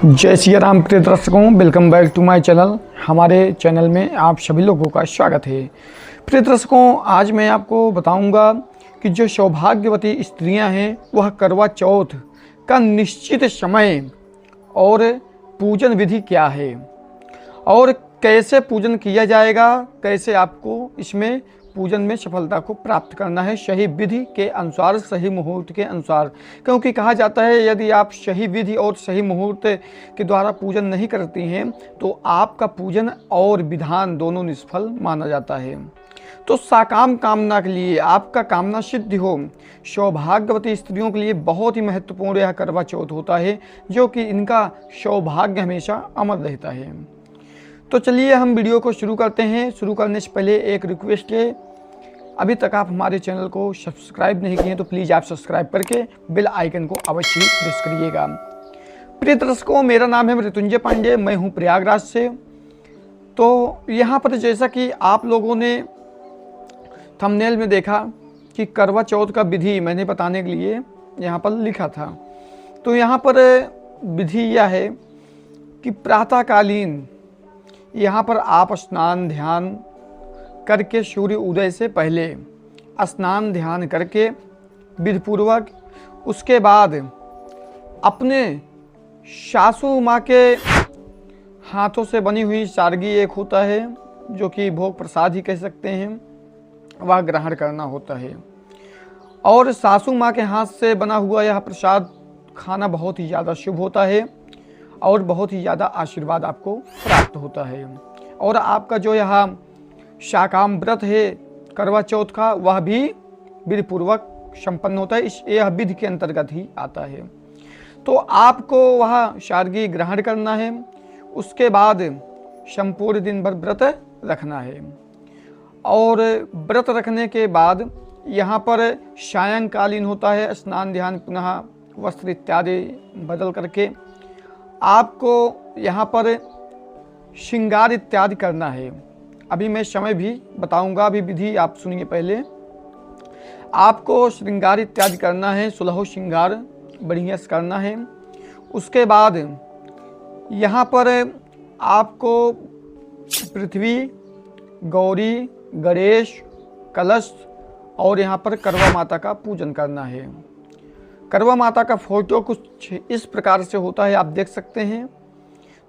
जय सिया राम प्रिय दर्शकों, welcome back to my channel. हमारे चैनल में आप सभी लोगों का स्वागत है। प्रिय दर्शकों, आज मैं आपको बताऊंगा कि जो सौभाग्यवती स्त्रियां हैं वह करवा चौथ का निश्चित समय और पूजन विधि क्या है और कैसे पूजन किया जाएगा, कैसे आपको इसमें पूजन में सफलता को प्राप्त करना है सही विधि के अनुसार, सही मुहूर्त के अनुसार। क्योंकि कहा जाता है यदि आप सही विधि और सही मुहूर्त के द्वारा पूजन नहीं करती हैं तो आपका पूजन और विधान दोनों निष्फल माना जाता है। तो साकाम कामना के लिए, आपका कामना सिद्ध हो, सौभाग्यवती स्त्रियों के लिए बहुत ही महत्वपूर्ण यह करवा चौथ होता है, जो कि इनका सौभाग्य हमेशा अमर रहता है। तो चलिए हम वीडियो को शुरू करते हैं। शुरू करने से पहले एक रिक्वेस्ट है, अभी तक आप हमारे चैनल को सब्सक्राइब नहीं किए हैं तो प्लीज़ आप सब्सक्राइब करके बेल आइकन को अवश्य प्रेस करिएगा। प्रिय दर्शकों, मेरा नाम है मृत्युंजय पांडे, मैं हूं प्रयागराज से। तो यहाँ पर जैसा कि आप लोगों ने थंबनेल में देखा कि करवा चौथ का विधि मैंने बताने के लिए यहाँ पर लिखा था। तो यहाँ पर विधि यह है कि प्रातःकालीन यहाँ पर आप स्नान ध्यान करके, सूर्य उदय से पहले स्नान ध्यान करके विधिपूर्वक, उसके बाद अपने सासू माँ के हाथों से बनी हुई सारगी एक होता है जो कि भोग प्रसाद ही कह सकते हैं, वह ग्रहण करना होता है। और सासू माँ के हाथ से बना हुआ यह प्रसाद खाना बहुत ही ज़्यादा शुभ होता है और बहुत ही ज़्यादा आशीर्वाद आपको प्राप्त होता है। और आपका जो यह शाकाम व्रत है करवा चौथ का, वह भी विधिपूर्वक संपन्न होता है, यह विधि के अंतर्गत ही आता है। तो आपको वह सारगी ग्रहण करना है, उसके बाद संपूर्ण दिन भर व्रत रखना है। और व्रत रखने के बाद यहाँ पर सायंकालीन होता है स्नान ध्यान, पुनः वस्त्र इत्यादि बदल करके आपको यहाँ पर श्रृंगार इत्यादि करना है। अभी मैं समय भी बताऊंगा, अभी विधि आप सुनिए। पहले आपको श्रृंगार इत्यादि करना है, सुलहो श्रृंगार बढ़िया से करना है। उसके बाद यहाँ पर आपको पृथ्वी, गौरी, गणेश, कलश और यहाँ पर करवा माता का पूजन करना है। करवा माता का फोटो कुछ इस प्रकार से होता है, आप देख सकते हैं।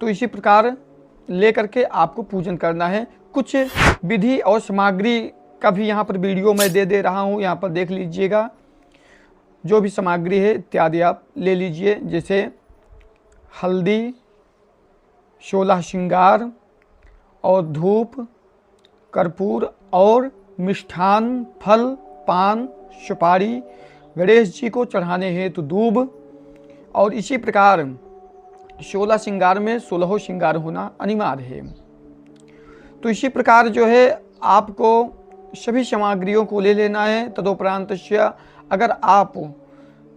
तो इसी प्रकार ले करके आपको पूजन करना है। कुछ विधि और सामग्री का भी यहाँ पर वीडियो मैं दे रहा हूँ, यहाँ पर देख लीजिएगा। जो भी सामग्री है इत्यादि आप ले लीजिए, जैसे हल्दी, 16 श्रृंगार और धूप, कर्पूर और मिष्ठान, फल, पान, सुपारी, गणेश जी को चढ़ाने हेतु दूब। और इसी प्रकार 16 श्रृंगार में 16 श्रृंगार होना अनिवार्य है। तो इसी प्रकार जो है आपको सभी सामग्रियों को ले लेना है। तदोपरांत अगर आप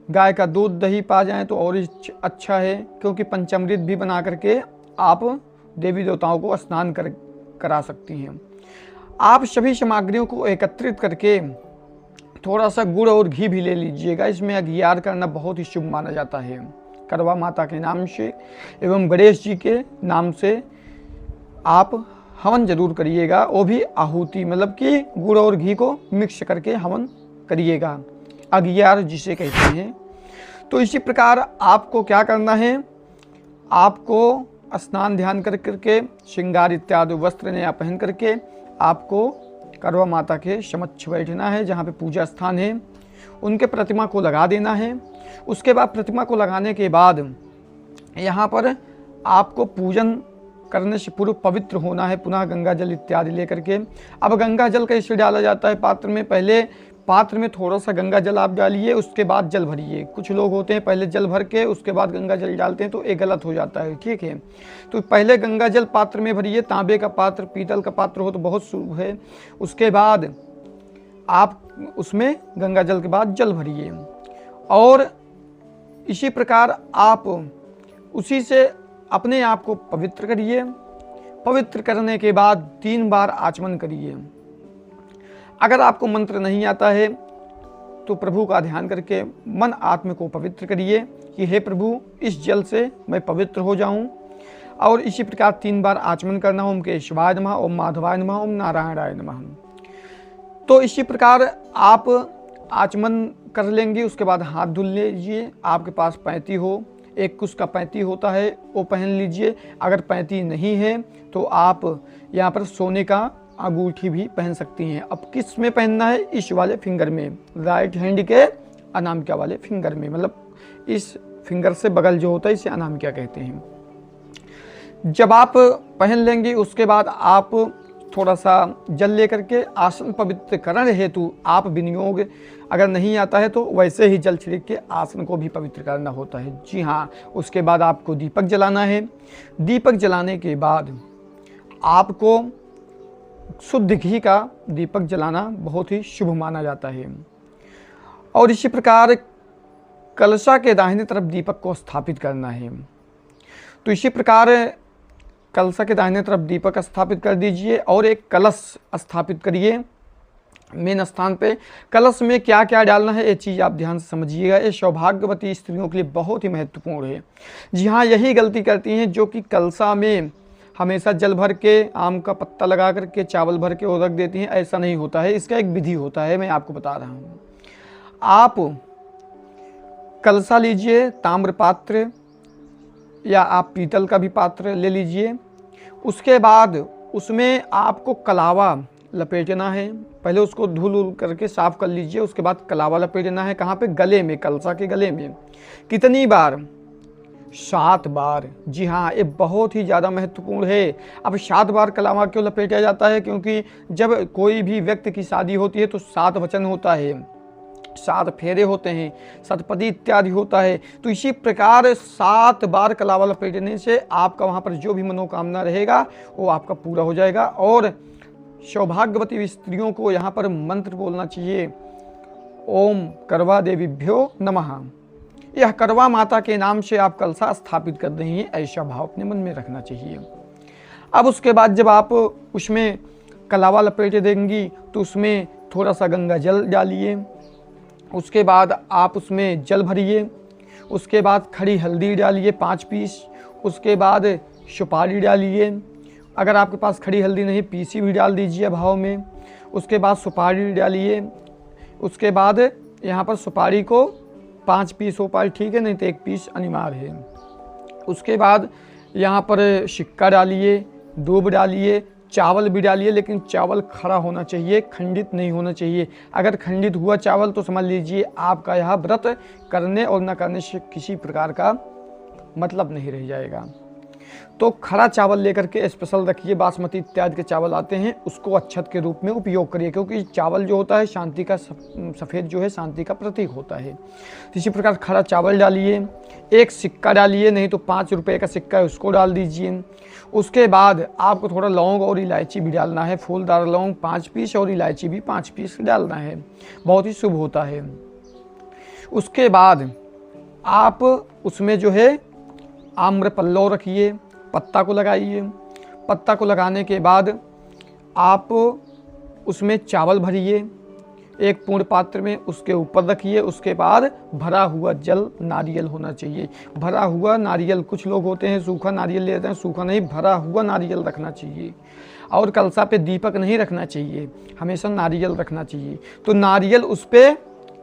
गाय का दूध दही पा जाएं तो और अच्छा है, क्योंकि पंचामृत भी बना करके आप देवी देवताओं को स्नान करा सकती हैं। आप सभी सामग्रियों को एकत्रित करके थोड़ा सा गुड़ और घी भी ले लीजिएगा। इसमें अघियार करना बहुत ही शुभ माना जाता है। करवा माता के नाम से एवं गणेश जी के नाम से आप हवन जरूर करिएगा, वो भी आहुति, मतलब कि गुड़ और घी को मिक्स करके हवन करिएगा, अघियार जिसे कहते हैं। तो इसी प्रकार आपको क्या करना है, आपको स्नान ध्यान कर करके, श्रृंगार इत्यादि वस्त्र नया पहन करके आपको करवा माता के समक्ष बैठना है, जहाँ पे पूजा स्थान है, उनके प्रतिमा को लगा देना है। उसके बाद प्रतिमा को लगाने के बाद यहाँ पर आपको पूजन करने से पूर्व पवित्र होना है, पुनः गंगा जल इत्यादि लेकर के। अब गंगा जल कैसे डाला जाता है पात्र में, पहले पात्र में थोड़ा सा गंगा जल आप डालिए, उसके बाद जल भरिए। कुछ लोग होते हैं पहले जल भर के उसके बाद गंगा जल डालते हैं, तो ये गलत हो जाता है, ठीक है। तो पहले गंगा जल पात्र में भरिए, तांबे का पात्र, पीतल का पात्र हो तो बहुत शुभ है। उसके बाद आप उसमें गंगा जल के बाद जल भरिए और इसी प्रकार आप उसी से अपने आप को पवित्र करिए। पवित्र करने के बाद 3 बार आचमन करिए। अगर आपको मंत्र नहीं आता है तो प्रभु का ध्यान करके मन आत्म को पवित्र करिए कि हे प्रभु, इस जल से मैं पवित्र हो जाऊं। और इसी प्रकार 3 बार आचमन करना, ओम केशवाय नमः, ओम माधवाय नमः, ओम नारायणाय नमः। तो इसी प्रकार आप आचमन कर लेंगे। उसके बाद हाथ धुल लीजिए। आपके पास पैंती हो, एक कुश का पैंती होता है वो पहन लीजिए। अगर पैंती नहीं है तो आप यहाँ पर सोने का अंगूठी भी पहन सकती हैं। अब किस में पहनना है? इस वाले फिंगर में, राइट हैंड के अनामिका वाले फिंगर में, मतलब इस फिंगर से बगल जो होता है इसे अनामिका कहते हैं। जब आप पहन लेंगे उसके बाद आप थोड़ा सा जल लेकर के आसन पवित्रकरण हेतु आप विनियोग, अगर नहीं आता है तो वैसे ही जल छिड़क के आसन को भी पवित्र करना होता है। जी हाँ, उसके बाद आपको दीपक जलाना है। दीपक जलाने के बाद आपको शुद्ध घी का दीपक जलाना बहुत ही शुभ माना जाता है। और इसी प्रकार कलशा के दाहिने तरफ दीपक को स्थापित करना है। तो इसी प्रकार कलशा के दाहिने तरफ दीपक स्थापित कर दीजिए और एक कलश स्थापित करिए मेन स्थान पे। कलश में क्या क्या डालना है ये चीज़ आप ध्यान से समझिएगा। ये सौभाग्यवती स्त्रियों के लिए बहुत ही महत्वपूर्ण है। जी हाँ, यही गलती करती हैं जो कि कलशा में हमेशा जल भर के, आम का पत्ता लगा करके, चावल भर के और रख देती हैं। ऐसा नहीं होता है, इसका एक विधि होता है, मैं आपको बता रहा हूँ। आप कलशा लीजिए, ताम्र पात्र या आप पीतल का भी पात्र ले लीजिए। उसके बाद उसमें आपको कलावा लपेटना है। पहले उसको धुल करके साफ कर लीजिए। उसके बाद कलावा लपेटना है। कहाँ पे? गले में, कलशा के गले में। कितनी बार? 7 बार। जी हाँ, ये बहुत ही ज़्यादा महत्वपूर्ण है। अब 7 बार कलावा क्यों लपेटा जाता है? क्योंकि जब कोई भी व्यक्ति की शादी होती है तो 7 वचन होता है, 7 फेरे होते हैं, सतपदी इत्यादि होता है। तो इसी प्रकार 7 बार कलावा लपेटने से आपका वहाँ पर जो भी मनोकामना रहेगा वो आपका पूरा हो जाएगा। और सौभाग्यवती स्त्रियों को यहाँ पर मंत्र बोलना चाहिए, ओम करवा देवीभ्यो नमः। यह करवा माता के नाम से आप कलशा स्थापित कर रही हैं, ऐसा भाव अपने मन में रखना चाहिए। अब उसके बाद जब आप उसमें कलावा लपेटे देंगी तो उसमें थोड़ा सा गंगा जल डालिए। उसके बाद आप उसमें जल भरिए। उसके बाद खड़ी हल्दी डालिए 5 पीस। उसके बाद सुपारी डालिए। अगर आपके पास खड़ी हल्दी नहीं, पीसी भी डाल दीजिए भाव में। उसके बाद सुपारी डालिए। उसके बाद यहाँ पर सुपारी को 5 पीस हो पाए, ठीक है, नहीं तो 1 पीस अनिवार्य है। उसके बाद यहाँ पर सिक्का डालिए, दूब डालिए, चावल भी डालिए, लेकिन चावल खरा होना चाहिए, खंडित नहीं होना चाहिए। अगर खंडित हुआ चावल तो समझ लीजिए आपका यह व्रत करने और न करने से किसी प्रकार का मतलब नहीं रह जाएगा। तो खरा चावल लेकर के स्पेशल रखिए। बासमती इत्यादि के चावल आते हैं, उसको अक्षत के रूप में उपयोग करिए, क्योंकि चावल जो होता है शांति का, सफ़ेद जो है शांति का प्रतीक होता है। इसी प्रकार खरा चावल डालिए। एक सिक्का डालिए, नहीं तो 5 रुपये का सिक्का है उसको डाल दीजिए। उसके बाद आपको थोड़ा लौंग और इलायची भी डालना है। फूलदार लौंग 5 पीस और इलायची भी 5 पीस डालना है, बहुत ही शुभ होता है। उसके बाद आप उसमें जो है आम्र पल्लव रखिए, पत्ता को लगाइए। पत्ता को लगाने के बाद आप उसमें चावल भरिए एक पूर्ण पात्र में, उसके ऊपर रखिए। उसके बाद भरा हुआ जल नारियल होना चाहिए। भरा हुआ नारियल, कुछ लोग होते हैं सूखा नारियल लेते हैं, सूखा नहीं, भरा हुआ नारियल रखना चाहिए। और कलशा पे दीपक नहीं रखना चाहिए, हमेशा नारियल रखना चाहिए। तो नारियल उस पर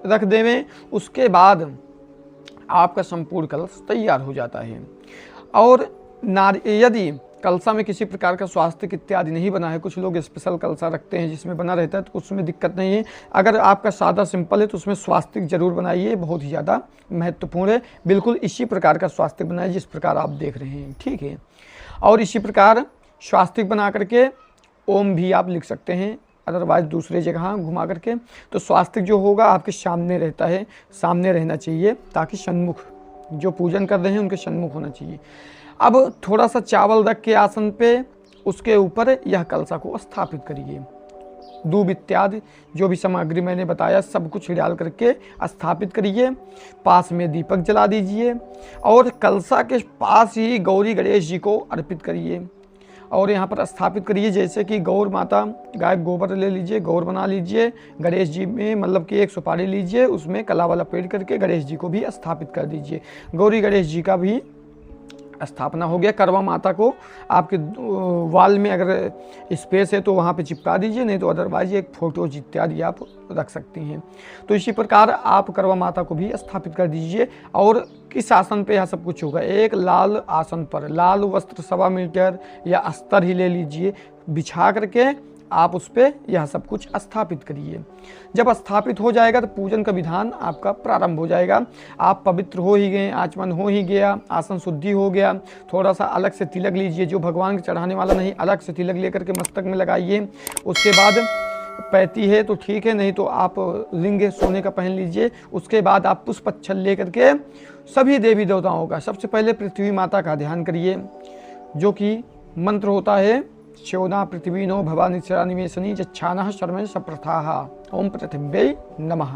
रख देवें। उसके बाद आपका संपूर्ण कलश तैयार हो जाता है। और यदि कलशा में किसी प्रकार का स्वास्तिक इत्यादि नहीं बना है, कुछ लोग स्पेशल कलशा रखते हैं जिसमें बना रहता है, तो उसमें दिक्कत नहीं है। अगर आपका सादा सिंपल है तो उसमें स्वास्तिक जरूर बनाइए, बहुत ही ज़्यादा महत्वपूर्ण है। बिल्कुल इसी प्रकार का स्वास्तिक बनाइए जिस प्रकार आप देख रहे हैं, ठीक है। और इसी प्रकार स्वास्तिक बना करके ओम भी आप लिख सकते हैं, अदरवाइज दूसरे जगह घुमा करके। तो स्वास्तिक जो होगा आपके सामने रहता है, सामने रहना चाहिए, ताकि सन्मुख जो पूजन कर रहे हैं उनके सन्मुख होना चाहिए। अब थोड़ा सा चावल रख के आसन पे, उसके ऊपर यह कलशा को स्थापित करिए। दूब इत्यादि जो भी सामग्री मैंने बताया सब कुछ डाल करके स्थापित करिए। पास में दीपक जला दीजिए और कलशा के पास ही गौरी गणेश जी को अर्पित करिए। और यहाँ पर स्थापित करिए। जैसे कि गौर माता, गाय गोबर ले लीजिए, गौर बना लीजिए, गणेश जी में मतलब कि एक सुपारी लीजिए, उसमें कला वाला पेड़ करके गणेश जी को भी स्थापित कर दीजिए। गौरी गणेश जी का भी स्थापना हो गया। करवा माता को आपके वॉल में अगर स्पेस है तो वहाँ पे चिपका दीजिए, नहीं तो अदरवाइज एक फोटोज इत्यादि आप रख सकती हैं। तो इसी प्रकार आप करवा माता को भी स्थापित कर दीजिए। और किस आसन पे यह सब कुछ होगा? एक लाल आसन पर, लाल वस्त्र 1.25 मीटर या अस्तर ही ले लीजिए, बिछा करके आप उस पर यह सब कुछ स्थापित करिए। जब स्थापित हो जाएगा तो पूजन का विधान आपका प्रारंभ हो जाएगा। आप पवित्र हो ही गए, आचमन हो ही गया, आसन शुद्धि हो गया। थोड़ा सा अलग से तिलक लीजिए, जो भगवान के चढ़ाने वाला नहीं, अलग से तिलक लेकर के मस्तक में लगाइए। उसके बाद पैती है तो ठीक है, नहीं तो आप रिंग सोने का पहन लीजिए। उसके बाद आप पुष्प अच्छल लेकर के सभी देवी देवताओं का, सबसे पहले पृथ्वी माता का ध्यान करिए, जो कि मंत्र होता है श्योना पृथ्वीनो भवानी निवेशनी जच्छाना शर्म सप्रथाः ओम पृथिव्यै नमः।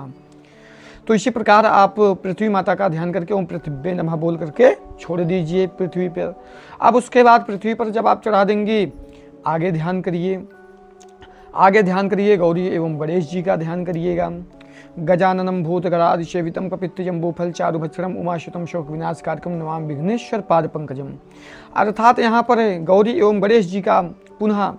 तो इसी प्रकार आप पृथ्वी माता का ध्यान करके ओम पृथिव्यै नमः बोल करके छोड़ दीजिए पृथ्वी पर। अब उसके बाद पृथ्वी पर जब आप चढ़ा देंगी, आगे ध्यान करिए, आगे ध्यान करिए गौरी एवं गणेश जी का ध्यान करिएगा। गजाननम भूतगणाधि सेवितम कपित्तजम्बूफल चारुभक्षणम उमाशुतम शोक विनाशकारकम नमामि विघ्नेश्वर पाद पंकजम। अर्थात यहाँ पर गौरी एवं गणेश जी का पुनः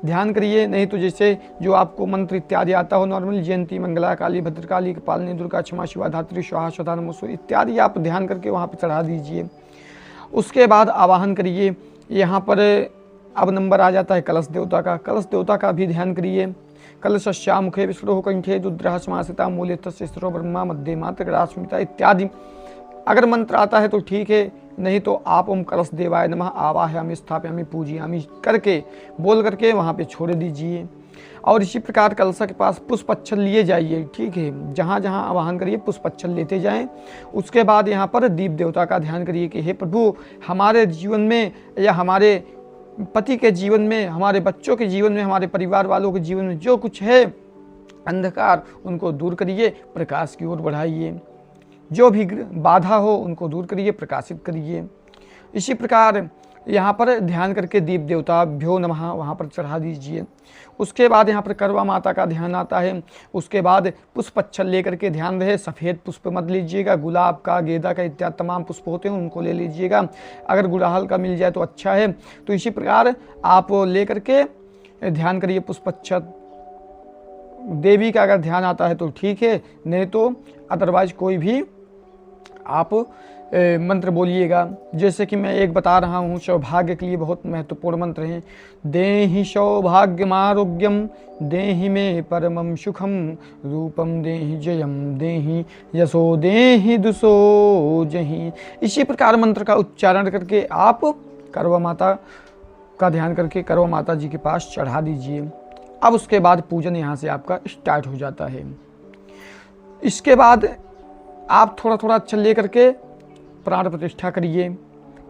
ध्यान करिए। नहीं तो जैसे जो आपको मंत्र इत्यादि आता हो नॉर्मल, जयंती मंगला काली भद्रकाली कपालिनी दुर्गा क्षमा शिवा धात्री स्वाहा स्वधा नमोस्तु इत्यादि आप ध्यान करके वहाँ पर चढ़ा दीजिए। उसके बाद आवाहन करिए। यहाँ पर अब नंबर आ जाता है कलश देवता का। कलश देवता का भी ध्यान करिए। कलशस्याम मुखे विष्णु कंठे रुद्रः समासिता मूले तस्य स्थिरो ब्रह्मा मध्य मात्र रास्मिता इत्यादि अगर मंत्र आता है तो ठीक है, नहीं तो आप ओम कलश देवाय नमः आवाहयामि स्थापयामि पूजयामि करके बोल करके वहाँ पे छोड़ दीजिए। और इसी प्रकार कलशा के पास पुष्पच्छल लिए जाइए, ठीक है, जहाँ जहाँ आवाहन करिए पुष्पच्छल लेते जाएं। उसके बाद यहाँ पर दीप देवता का ध्यान करिए कि हे प्रभु, हमारे जीवन में या हमारे पति के जीवन में, हमारे बच्चों के जीवन में, हमारे परिवार वालों के जीवन में जो कुछ है अंधकार, उनको दूर करिए, प्रकाश की ओर बढ़ाइए। जो भी बाधा हो उनको दूर करिए, प्रकाशित करिए। इसी प्रकार यहाँ पर ध्यान करके दीप देवता भ्यो नमः वहाँ पर चढ़ा दीजिए। उसके बाद यहाँ पर करवा माता का ध्यान आता है। उसके बाद पुष्पच्छल लेकर के ध्यान रहे, सफ़ेद पुष्प मत लीजिएगा, गुलाब का, गेंदा का इत्यादि तमाम पुष्प होते हैं उनको ले लीजिएगा। अगर गुड़हल का मिल जाए तो अच्छा है। तो इसी प्रकार आप लेकर के ध्यान करिए पुष्पच्छल। देवी का अगर ध्यान आता है तो ठीक है, नहीं तो अदरवाइज कोई भी आप मंत्र बोलिएगा। जैसे कि मैं एक बता रहा हूँ, सौभाग्य के लिए बहुत महत्वपूर्ण मंत्र हैं। देहि सौभाग्यमारोग्यम देहि मे परमं सुखम रूपम देहि जयम देहि यशो देहि दुसो जहि। इसी प्रकार मंत्र का उच्चारण करके आप करवा माता का ध्यान करके करवा माता जी के पास चढ़ा दीजिए। अब उसके बाद पूजन यहाँ से आपका स्टार्ट हो जाता है। इसके बाद आप थोड़ा थोड़ा चल ले करके प्राण प्रतिष्ठा करिए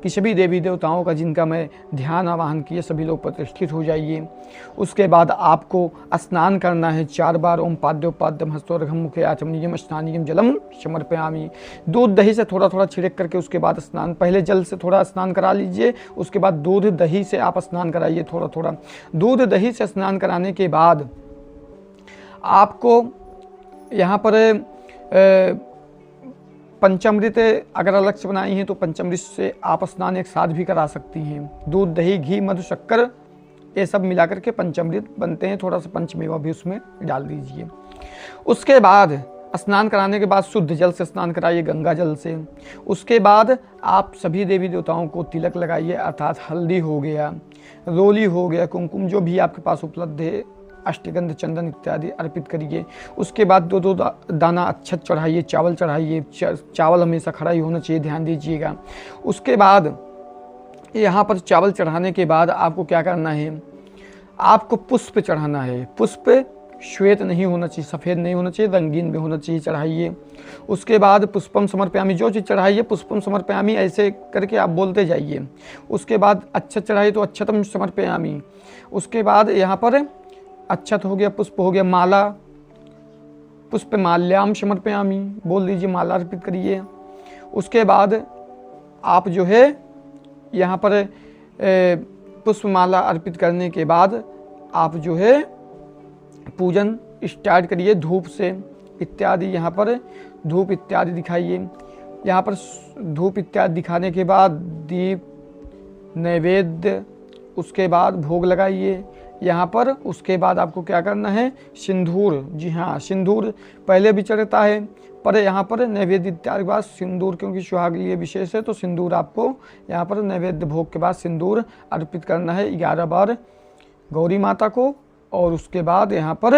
कि सभी देवी देवताओं का जिनका मैं ध्यान आवाहन किए सभी लोग प्रतिष्ठित हो जाइए। उसके बाद आपको स्नान करना है 4 बार। ओम पाद्योपाद्यम हस्तोर्घम मुखे आचमनीयम स्नानीयम जलम समर्पयामि। दूध दही से थोड़ा थोड़ा छिड़क करके उसके बाद स्नान, पहले जल से थोड़ा स्नान करा लीजिए, उसके बाद दूध दही से आप स्नान कराइए थोड़ा थोड़ा। दूध दही से स्नान कराने के बाद आपको यहाँ पर पंचामृत अगर अलग से बनाई हैं तो पंचामृत से आप स्नान एक साथ भी करा सकती हैं। दूध दही घी मधु शक्कर ये सब मिलाकर के पंचामृत बनते हैं, थोड़ा सा पंचमेवा भी उसमें डाल दीजिए। उसके बाद स्नान कराने के बाद शुद्ध जल से स्नान कराइए, गंगा जल से। उसके बाद आप सभी देवी देवताओं को तिलक लगाइए, अर्थात हल्दी हो गया, रोली हो गया, कुमकुम जो भी आपके पास उपलब्ध है, अष्टगंध चंदन इत्यादि अर्पित करिए। उसके बाद 2-2 दाना अक्षत चढ़ाइए, चावल चढ़ाइए। चावल हमेशा खड़ा ही होना चाहिए, ध्यान दीजिएगा। उसके बाद यहाँ पर चावल चढ़ाने के बाद आपको क्या करना है, आपको पुष्प चढ़ाना है। पुष्प श्वेत नहीं होना चाहिए, सफ़ेद नहीं होना चाहिए, रंगीन भी होना चाहिए, चढ़ाइए। उसके बाद पुष्पम समर्पयामि, जो चीज़ चढ़ाइए पुष्पम समर्पयामि ऐसे करके आप बोलते जाइए। उसके बाद अक्षत चढ़ाइए तो अक्षतम समर्पयामि। उसके बाद यहाँ पर अक्षत हो गया, पुष्प हो गया, माला पुष्प माल्याम समर्पयामि बोल दीजिए, माला अर्पित करिए। उसके बाद आप जो है यहाँ पर पुष्पमाला अर्पित करने के बाद आप जो है पूजन स्टार्ट करिए धूप से इत्यादि। यहाँ पर धूप इत्यादि दिखाइए। यहाँ पर धूप इत्यादि दिखाने के बाद दीप नैवेद्य, उसके बाद भोग लगाइए यहाँ पर। उसके बाद आपको क्या करना है, सिंदूर, जी हाँ सिंदूर पहले भी चढ़ता है, पर यहाँ पर नैवेद्य इत्यादि के बाद सिंदूर, क्योंकि सुहाग के लिए विशेष है तो सिंदूर आपको यहाँ पर नैवेद्य भोग के बाद सिंदूर अर्पित करना है 11 बार गौरी माता को। और उसके बाद यहाँ पर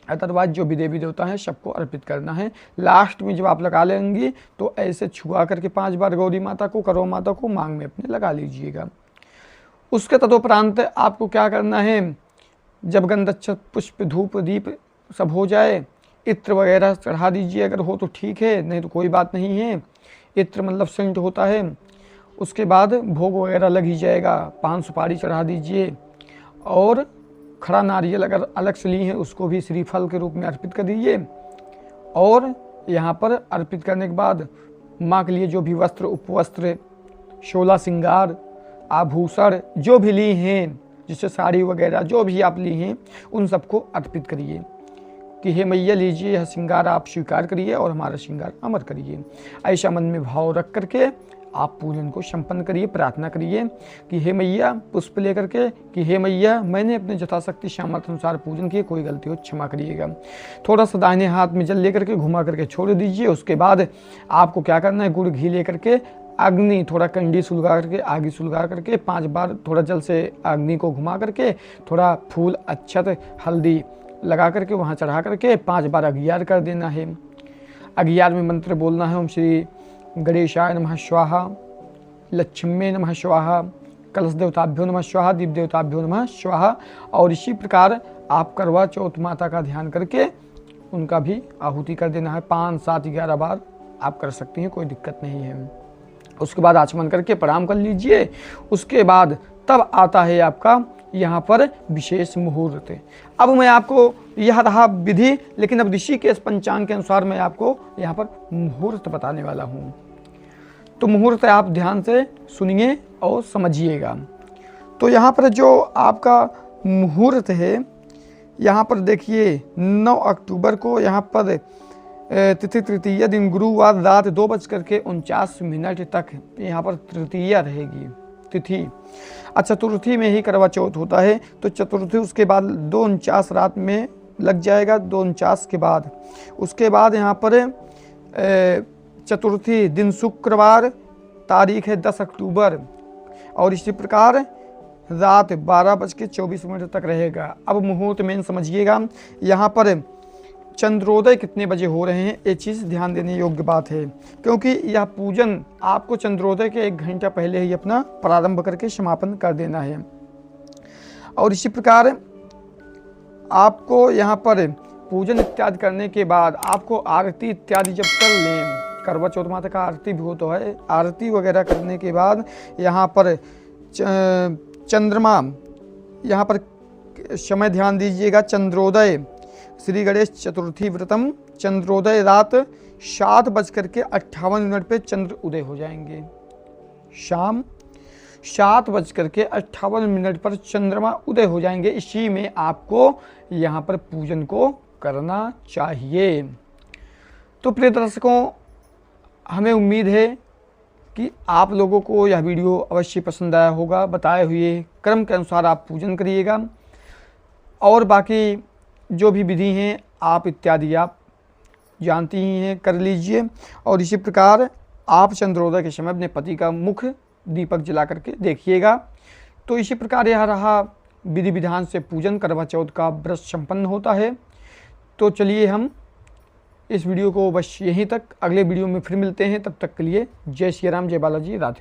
अदरवाइज जो भी देवी देवता हैं सबको अर्पित करना है। लास्ट में जब आप लगा लेंगी तो ऐसे छुआ करके 5 बार गौरी माता को, करौ माता को मांग में अपने लगा लीजिएगा। उसके तदोपरांत आपको क्या करना है, जब गंधक्षत पुष्प धूप दीप सब हो जाए, इत्र वगैरह चढ़ा दीजिए, अगर हो तो ठीक है, नहीं तो कोई बात नहीं है। इत्र मतलब सेंट होता है। उसके बाद भोग वगैरह लग ही जाएगा, 5 सुपारी चढ़ा दीजिए और खड़ा नारियल अगर अलग से ली है उसको भी श्रीफल के रूप में अर्पित कर दीजिए। और यहाँ पर अर्पित करने के बाद माँ के लिए जो भी वस्त्र, उपवस्त्र, 16 श्रृंगार, आभूषण जो भी ली हैं, जिससे साड़ी वगैरह जो भी आप ली हैं उन सबको अर्पित करिए कि हे मैया लीजिए यह श्रृंगार आप स्वीकार करिए और हमारा श्रृंगार अमर करिए। ऐसा मन में भाव रख करके आप पूजन को संपन्न करिए। प्रार्थना करिए कि हे मैया, पुष्प लेकर के कि हे मैया मैंने अपने यथाशक्ति सामर्थ्य अनुसार पूजन किए, कोई गलती हो क्षमा करिएगा। थोड़ा सा दाहिने हाथ में जल लेकर के घुमा करके छोड़ दीजिए। उसके बाद आपको क्या करना है, गुड़ घी लेकर के अग्नि थोड़ा कंडी सुलगा करके, आगे सुलगा करके 5 बार थोड़ा जल से अग्नि को घुमा करके, थोड़ा फूल अक्षत हल्दी लगा करके वहाँ चढ़ा करके 5 बार अघियार कर देना है। अघियार में मंत्र बोलना है, ओम श्री गणेशाय नमः स्वाहा, लक्ष्मी नमः स्वाहा, कलश देवताभ्यो नमः स्वाहा, दीप देवताभ्यो नमः स्वाहा। और इसी प्रकार आप करवा चौथ माता का ध्यान करके उनका भी आहुति कर देना है। 5, 7, 11 बार आप कर सकती हैं, कोई दिक्कत नहीं है। उसके बाद आचमन करके प्रणाम कर लीजिए। उसके बाद तब आता है आपका यहाँ पर विशेष मुहूर्त। अब मैं आपको यह रहा विधि, लेकिन अब ऋषि के पंचांग के अनुसार मैं आपको यहाँ पर मुहूर्त बताने वाला हूँ। तो मुहूर्त आप ध्यान से सुनिए और समझिएगा। तो यहाँ पर जो आपका मुहूर्त है, यहाँ पर देखिए 9 अक्टूबर को यहाँ पर तिथि तृतीय दिन गुरुवार रात 2:49 तक यहाँ पर तृतीया रहेगी तिथि। अच्छा, चतुर्थी में ही करवा चौथ होता है, तो चतुर्थी उसके बाद 2:49 रात में लग जाएगा, 2:49 के बाद। उसके बाद यहाँ पर चतुर्थी दिन शुक्रवार, तारीख है 10 अक्टूबर, और इसी प्रकार रात 12:24 तक रहेगा। अब मुहूर्त में समझिएगा, यहाँ पर चंद्रोदय कितने बजे हो रहे हैं, ये चीज़ ध्यान देने योग्य बात है, क्योंकि यह पूजन आपको चंद्रोदय के 1 घंटा पहले ही अपना प्रारंभ करके समापन कर देना है। और इसी प्रकार आपको यहाँ पर पूजन इत्यादि करने के बाद आपको आरती इत्यादि जब कर लें, करवा चौथ माता का आरती भी हो तो है, आरती वगैरह करने के बाद यहाँ पर चंद्रमा, यहाँ पर समय ध्यान दीजिएगा, चंद्रोदय श्री गणेश चतुर्थी व्रतम, चंद्रोदय रात 7:58 पे चंद्र उदय हो जाएंगे। शाम 7:58 पर चंद्रमा उदय हो जाएंगे। इसी में आपको यहाँ पर पूजन को करना चाहिए। तो प्रिय दर्शकों, हमें उम्मीद है कि आप लोगों को यह वीडियो अवश्य पसंद आया होगा। बताए हुए क्रम के अनुसार आप पूजन करिएगा, और बाकी जो भी विधि हैं आप इत्यादि आप जानती ही हैं, कर लीजिए। और इसी प्रकार आप चंद्रोदय के समय अपने पति का मुख दीपक जला करके देखिएगा। तो इसी प्रकार यह रहा विधि विधान से पूजन करवा चौथ का व्रत संपन्न होता है। तो चलिए हम इस वीडियो को बस यहीं तक, अगले वीडियो में फिर मिलते हैं। तब तक के लिए जय श्री राम, जय बालाजी, राधे।